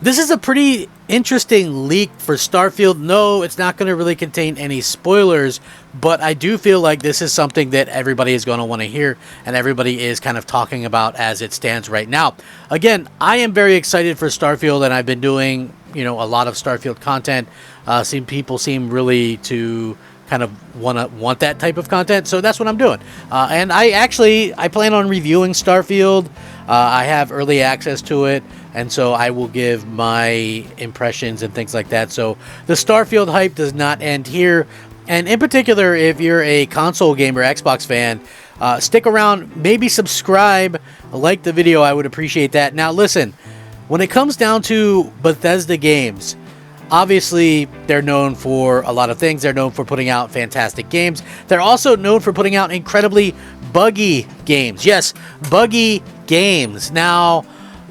This is a pretty interesting leak for Starfield. No, it's not going to really contain any spoilers, but I do feel like this is something that everybody is going to want to hear and everybody is kind of talking about as it stands right now. Again, I am very excited for Starfield, and I've been doing, a lot of Starfield content. People seem really to kind of want that type of content, so that's what I'm doing. And I plan on reviewing Starfield. I have early access to it, and so I will give my impressions and things like that. So the Starfield hype does not end here. And in particular, if you're a console gamer, Xbox fan, stick around, maybe subscribe, like the video. I would appreciate that. Now listen, when it comes down to Bethesda games, obviously they're known for a lot of things. They're known for putting out fantastic games. They're also known for putting out incredibly buggy games. Yes, buggy games. Now,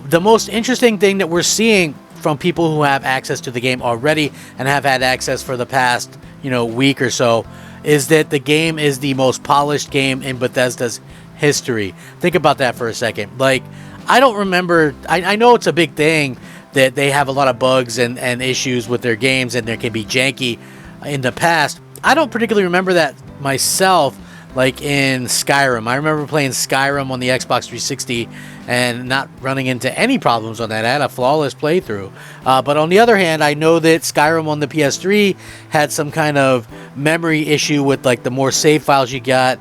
the most interesting thing that we're seeing from people who have access to the game already and have had access for the past, week or so, is that the game is the most polished game in Bethesda's history. Think about that for a second. Like, I don't remember, I know it's a big thing that they have a lot of bugs and issues with their games, and they can be janky in the past. I don't particularly remember that myself, like in Skyrim. I remember playing Skyrim on the Xbox 360 and not running into any problems on that. I had a flawless playthrough. But on the other hand, I know that Skyrim on the PS3 had some kind of memory issue with like the more save files you got,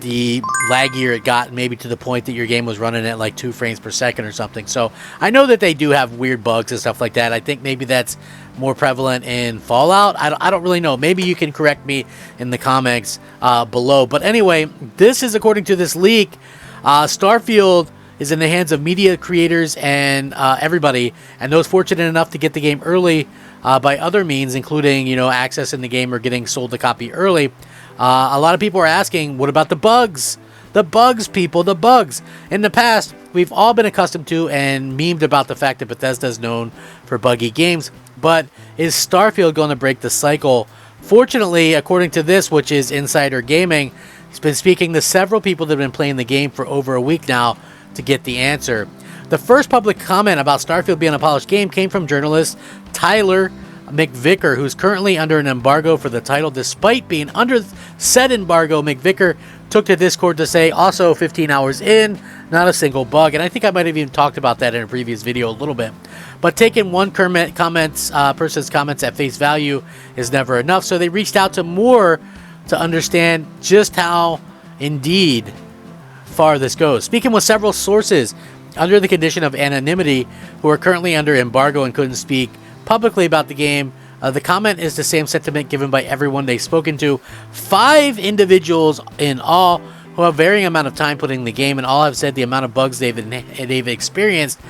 the laggier it got, maybe to the point that your game was running at like 2 frames per second or something. So I know that they do have weird bugs and stuff like that. I think maybe that's more prevalent in Fallout. I don't really know. Maybe you can correct me in the comments below. But anyway, this is according to this leak. Starfield is in the hands of media creators and everybody, and those fortunate enough to get the game early by other means, including accessing the game or getting sold the copy early. A lot of people are asking, what about the bugs? The bugs, people, the bugs. In the past, we've all been accustomed to and memed about the fact that Bethesda is known for buggy games, but is Starfield going to break the cycle? Fortunately, according to this, which is Insider Gaming, he's been speaking to several people that have been playing the game for over a week now to get the answer. The first public comment about Starfield being a polished game came from journalist Tyler McVicker, who's currently under an embargo for the title. Despite being under said embargo, McVicker took to Discord to say, also 15 hours in, not a single bug. And I think I might have even talked about that in a previous video a little bit. But taking one person's comments at face value is never enough. So they reached out to more to understand just how, indeed, far this goes. Speaking with several sources under the condition of anonymity who are currently under embargo and couldn't speak publicly about the game, the comment is the same sentiment given by everyone they've spoken to. 5 individuals in all who have varying amount of time putting the game, and all have said the amount of bugs they've experienced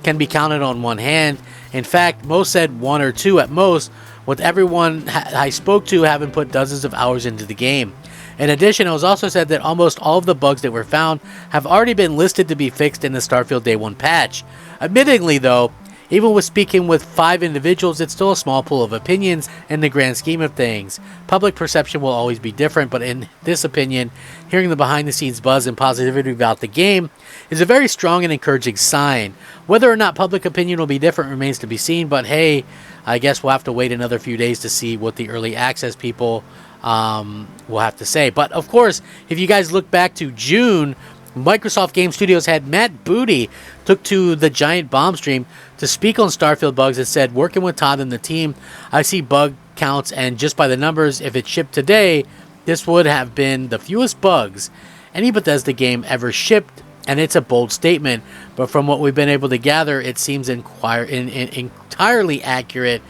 can be counted on one hand. In fact, most said 1 or 2 at most, with everyone I spoke to having put dozens of hours into the game. In addition, it was also said that almost all of the bugs that were found have already been listed to be fixed in the Starfield Day 1 patch. Admittingly, though, even with speaking with 5 individuals, it's still a small pool of opinions in the grand scheme of things. Public perception will always be different, but in this opinion, hearing the behind-the-scenes buzz and positivity about the game is a very strong and encouraging sign. Whether or not public opinion will be different remains to be seen, but hey, I guess we'll have to wait another few days to see what the early access people will have to say. But of course, if you guys look back to June, Microsoft Game Studios had Matt Booty took to the Giant Bomb stream to speak on Starfield bugs and said, working with Todd and the team, I see bug counts, and just by the numbers, if it shipped today, this would have been the fewest bugs any Bethesda game ever shipped, and it's a bold statement, but from what we've been able to gather, it seems entirely accurate.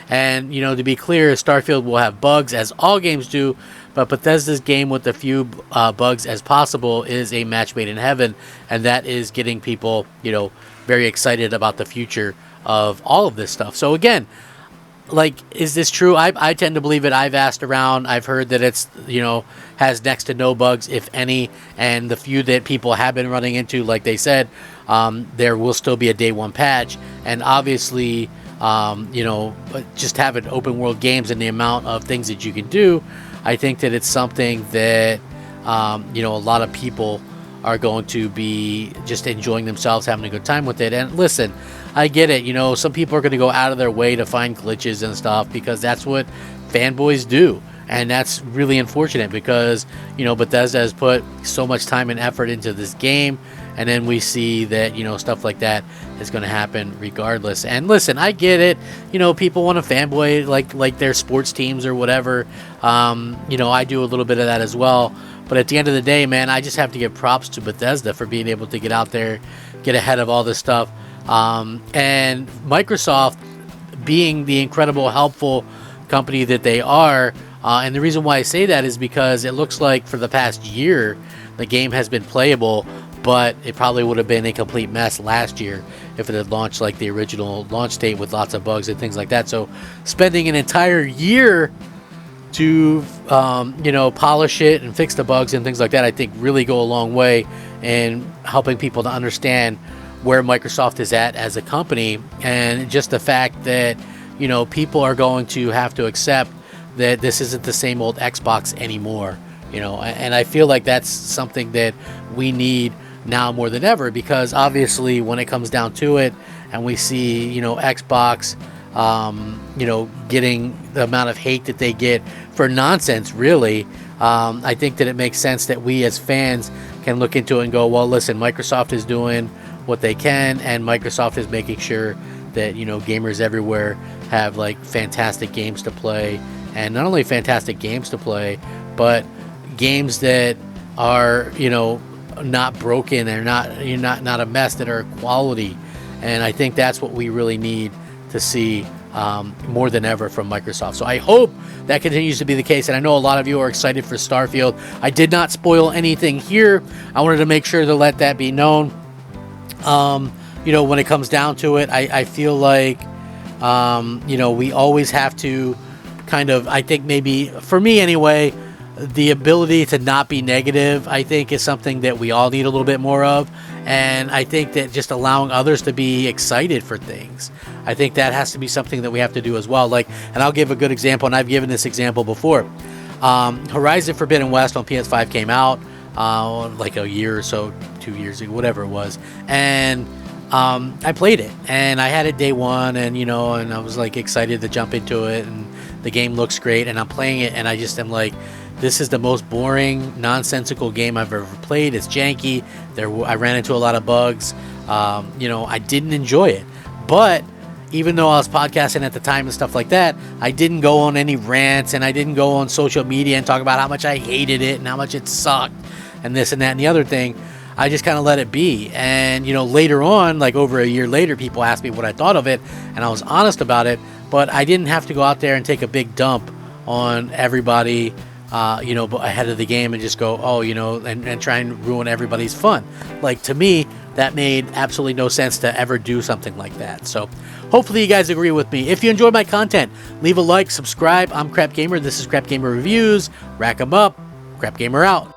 And, to be clear, Starfield will have bugs, as all games do, but Bethesda's game with the few bugs as possible is a match made in heaven, and that is getting people, very excited about the future of all of this stuff. So again, like, is this true? I tend to believe it. I've asked around. I've heard that it's, has next to no bugs, if any, and the few that people have been running into, like they said, there will still be a day 1 patch, and obviously, just having open world games and the amount of things that you can do, I think that it's something that, a lot of people are going to be just enjoying themselves, having a good time with it. And listen, I get it. Some people are going to go out of their way to find glitches and stuff because that's what fanboys do. And that's really unfortunate because, Bethesda has put so much time and effort into this game. And then we see that, stuff like that is going to happen regardless. And listen, I get it. People want to fanboy like their sports teams or whatever. I do a little bit of that as well. But at the end of the day, man, I just have to give props to Bethesda for being able to get out there, get ahead of all this stuff. And Microsoft being the incredible, helpful company that they are. And the reason why I say that is because it looks like for the past year, the game has been playable, but it probably would have been a complete mess last year if it had launched like the original launch date with lots of bugs and things like that. So spending an entire year to polish it and fix the bugs and things like that, I think really go a long way in helping people to understand where Microsoft is at as a company, and just the fact that people are going to have to accept that this isn't the same old Xbox anymore. And I feel like that's something that we need now more than ever, because obviously when it comes down to it and we see Xbox getting the amount of hate that they get for nonsense, really, I think that it makes sense that we as fans can look into it and go, well, listen, Microsoft is doing what they can, and Microsoft is making sure that gamers everywhere have like fantastic games to play, and not only fantastic games to play, but games that are not broken, or not a mess, that are quality. And I think that's what we really need to see more than ever from Microsoft. So I hope that continues to be the case, and I know a lot of you are excited for Starfield. I did not spoil anything here. I wanted to make sure to let that be known. When it comes down to it, I feel like we always have to kind of, I think maybe for me anyway, the ability to not be negative, I think, is something that we all need a little bit more of. And I think that just allowing others to be excited for things, I think that has to be something that we have to do as well. And I'll give a good example, and I've given this example before. Horizon Forbidden West on PS5 came out like a year or so, 2 years ago, whatever it was. And I played it, and I had it day one, and and I was like excited to jump into it, and the game looks great, and I'm playing it, and I just am like, this is the most boring, nonsensical game I've ever played. It's janky. I ran into a lot of bugs. I didn't enjoy it. But even though I was podcasting at the time and stuff like that, I didn't go on any rants, and I didn't go on social media and talk about how much I hated it and how much it sucked and this and that and the other thing. I just kind of let it be. And, later on, like over a year later, people asked me what I thought of it, and I was honest about it. But I didn't have to go out there and take a big dump on everybody, ahead of the game, and just go, and try and ruin everybody's fun. Like, to me, that made absolutely no sense to ever do something like that. So hopefully you guys agree with me. If you enjoy my content, leave a like, subscribe. I'm Crap Gamer. This is Crap Gamer Reviews. Rack 'em up. Crap Gamer out.